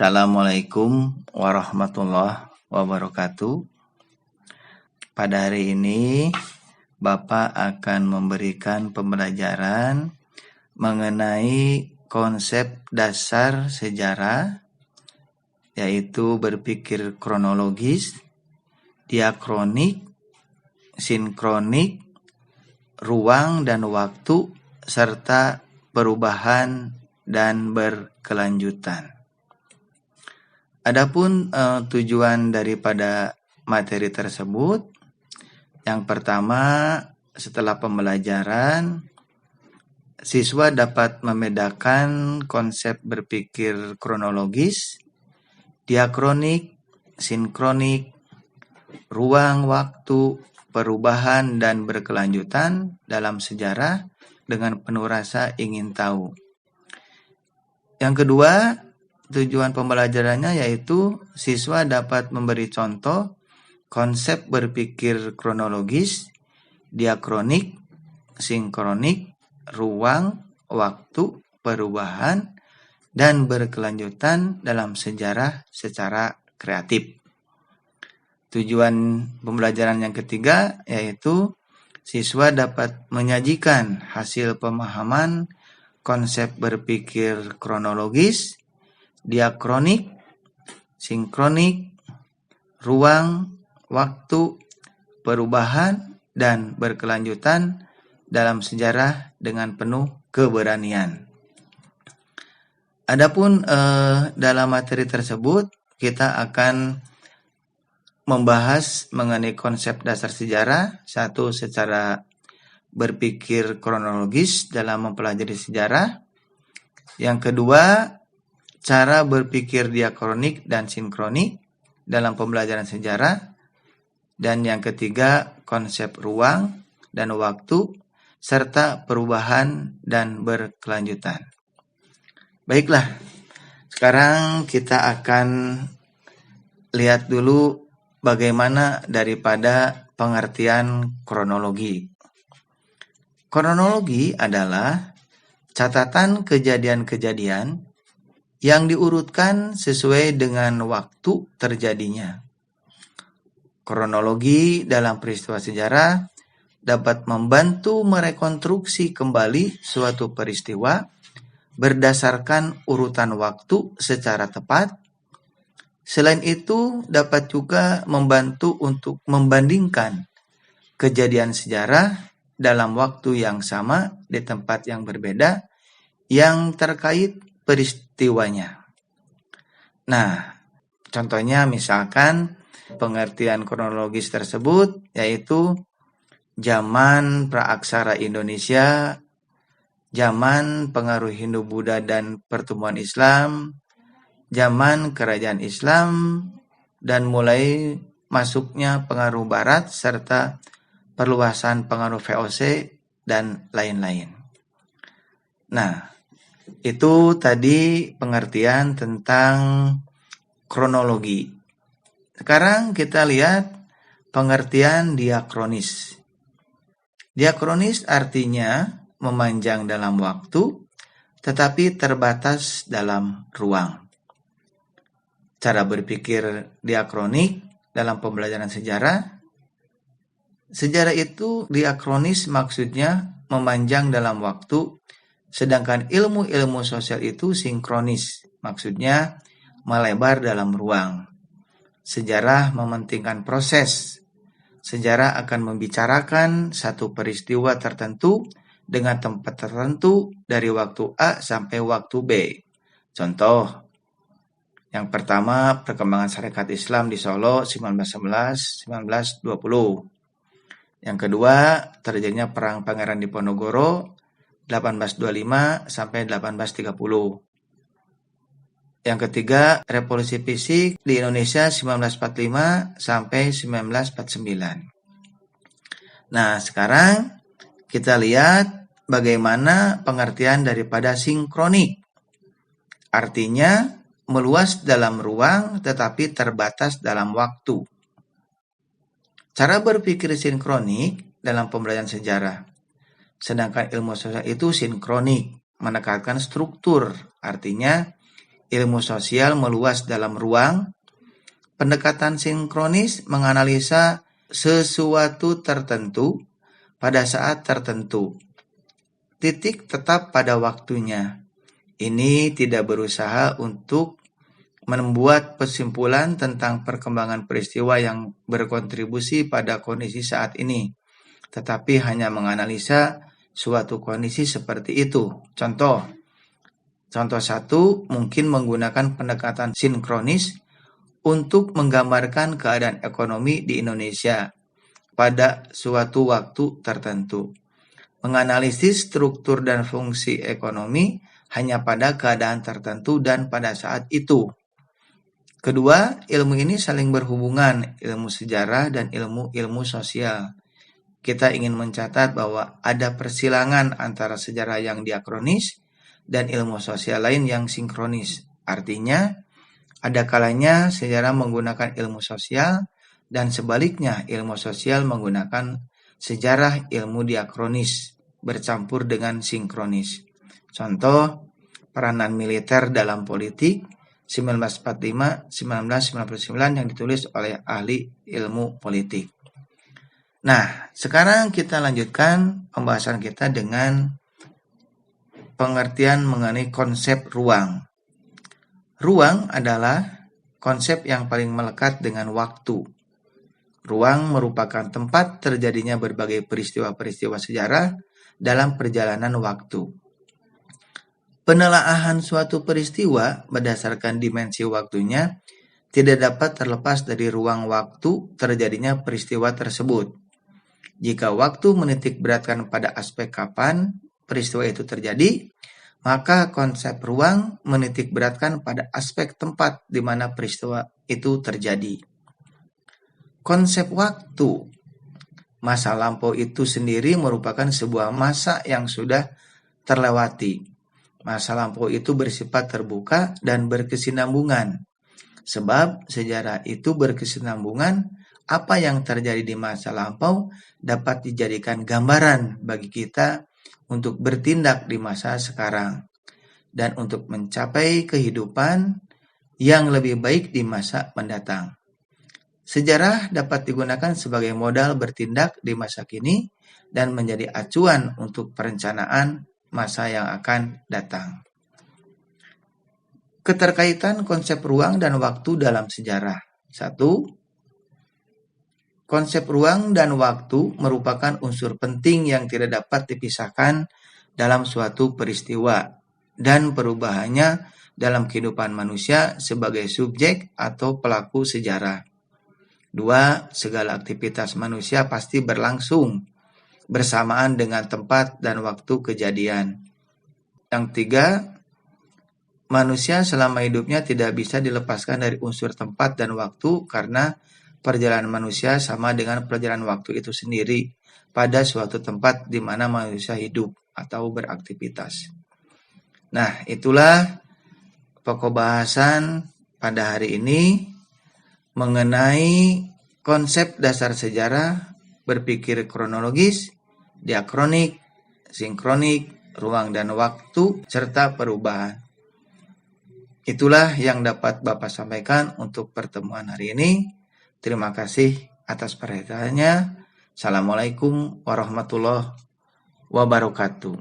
Assalamualaikum warahmatullahi wabarakatuh. Pada hari ini, Bapak akan memberikan pembelajaran mengenai konsep dasar sejarah, yaitu berpikir kronologis, diakronik, sinkronik, ruang dan waktu, serta perubahan dan berkelanjutan. Adapun tujuan daripada materi tersebut, yang pertama, setelah pembelajaran, siswa dapat membedakan konsep berpikir kronologis, diakronik, sinkronik, ruang, waktu, perubahan, dan berkelanjutan dalam sejarah dengan penuh rasa ingin tahu. Yang kedua, tujuan pembelajarannya yaitu siswa dapat memberi contoh konsep berpikir kronologis, diakronik, sinkronik, ruang, waktu, perubahan, dan berkelanjutan dalam sejarah secara kreatif. Tujuan pembelajaran yang ketiga yaitu siswa dapat menyajikan hasil pemahaman konsep berpikir kronologis, diakronik, sinkronik, ruang, waktu, perubahan, dan berkelanjutan dalam sejarah dengan penuh keberanian. Adapun dalam materi tersebut kita akan membahas mengenai konsep dasar sejarah, satu secara berpikir kronologis dalam mempelajari sejarah, yang kedua cara berpikir diakronik dan sinkronik dalam pembelajaran sejarah, dan yang ketiga konsep ruang dan waktu serta perubahan dan berkelanjutan. Baiklah, sekarang kita akan lihat dulu bagaimana daripada pengertian kronologi. Kronologi adalah catatan kejadian-kejadian yang diurutkan sesuai dengan waktu terjadinya. Kronologi dalam peristiwa sejarah dapat membantu merekonstruksi kembali suatu peristiwa berdasarkan urutan waktu secara tepat. Selain itu, dapat juga membantu untuk membandingkan kejadian sejarah dalam waktu yang sama di tempat yang berbeda yang terkait peristiwanya. Nah, contohnya misalkan pengertian kronologis tersebut yaitu zaman praaksara Indonesia, zaman pengaruh Hindu-Buddha dan pertumbuhan Islam, zaman kerajaan Islam, dan mulai masuknya pengaruh Barat serta perluasan pengaruh VOC dan lain-lain. Nah, itu tadi pengertian tentang kronologi. Sekarang kita lihat pengertian diakronis. Diakronis artinya memanjang dalam waktu, tetapi terbatas dalam ruang. Cara berpikir diakronik dalam pembelajaran sejarah. Sejarah itu diakronis maksudnya memanjang dalam waktu, sedangkan ilmu-ilmu sosial itu sinkronis, maksudnya melebar dalam ruang. Sejarah mementingkan proses. Sejarah akan membicarakan satu peristiwa tertentu dengan tempat tertentu dari waktu A sampai waktu B. Contoh, yang pertama perkembangan syarikat Islam di Solo 1911-1920. Yang kedua, terjadinya Perang Pangeran Diponegoro 1825 sampai 1830. Yang ketiga, revolusi fisik di Indonesia 1945 sampai 1949. Nah, sekarang kita lihat bagaimana pengertian daripada sinkronik. Artinya meluas dalam ruang tetapi terbatas dalam waktu. Cara berpikir sinkronik dalam pembelajaran sejarah. Sedangkan ilmu sosial itu sinkronik, menekankan struktur, artinya ilmu sosial meluas dalam ruang. Pendekatan sinkronis menganalisa sesuatu tertentu pada saat tertentu. Titik tetap pada waktunya. Ini tidak berusaha untuk membuat kesimpulan tentang perkembangan peristiwa yang berkontribusi pada kondisi saat ini, tetapi hanya menganalisa suatu kondisi seperti itu. Contoh satu, mungkin menggunakan pendekatan sinkronis untuk menggambarkan keadaan ekonomi di Indonesia pada suatu waktu tertentu. Menganalisis struktur dan fungsi ekonomi hanya pada keadaan tertentu dan pada saat itu. Kedua, ilmu ini saling berhubungan, ilmu sejarah dan ilmu sosial. Kita ingin mencatat bahwa ada persilangan antara sejarah yang diakronis dan ilmu sosial lain yang sinkronis. Artinya, ada kalanya sejarah menggunakan ilmu sosial dan sebaliknya ilmu sosial menggunakan sejarah ilmu diakronis bercampur dengan sinkronis. Contoh, peranan militer dalam politik 1945-1999 yang ditulis oleh ahli ilmu politik. Nah, sekarang kita lanjutkan pembahasan kita dengan pengertian mengenai konsep ruang. Ruang adalah konsep yang paling melekat dengan waktu. Ruang merupakan tempat terjadinya berbagai peristiwa-peristiwa sejarah dalam perjalanan waktu. Penelaahan suatu peristiwa berdasarkan dimensi waktunya tidak dapat terlepas dari ruang waktu terjadinya peristiwa tersebut. Jika waktu menitik beratkan pada aspek kapan peristiwa itu terjadi, maka konsep ruang menitik beratkan pada aspek tempat di mana peristiwa itu terjadi. Konsep waktu, masa lampau itu sendiri merupakan sebuah masa yang sudah terlewati. Masa lampau itu bersifat terbuka dan berkesinambungan. Sebab sejarah itu berkesinambungan, apa yang terjadi di masa lampau dapat dijadikan gambaran bagi kita untuk bertindak di masa sekarang dan untuk mencapai kehidupan yang lebih baik di masa mendatang. Sejarah dapat digunakan sebagai modal bertindak di masa kini dan menjadi acuan untuk perencanaan masa yang akan datang. Keterkaitan konsep ruang dan waktu dalam sejarah. 1. Konsep ruang dan waktu merupakan unsur penting yang tidak dapat dipisahkan dalam suatu peristiwa dan perubahannya dalam kehidupan manusia sebagai subjek atau pelaku sejarah. 2. Segala aktivitas manusia pasti berlangsung bersamaan dengan tempat dan waktu kejadian. Yang 3, manusia selama hidupnya tidak bisa dilepaskan dari unsur tempat dan waktu karena perjalanan manusia sama dengan perjalanan waktu itu sendiri pada suatu tempat di mana manusia hidup atau beraktivitas. Nah, itulah pokok bahasan pada hari ini mengenai konsep dasar sejarah, berpikir kronologis, diakronik, sinkronik, ruang dan waktu, serta perubahan. Itulah yang dapat Bapak sampaikan untuk pertemuan hari ini. Terima kasih atas perhatiannya. Assalamualaikum warahmatullahi wabarakatuh.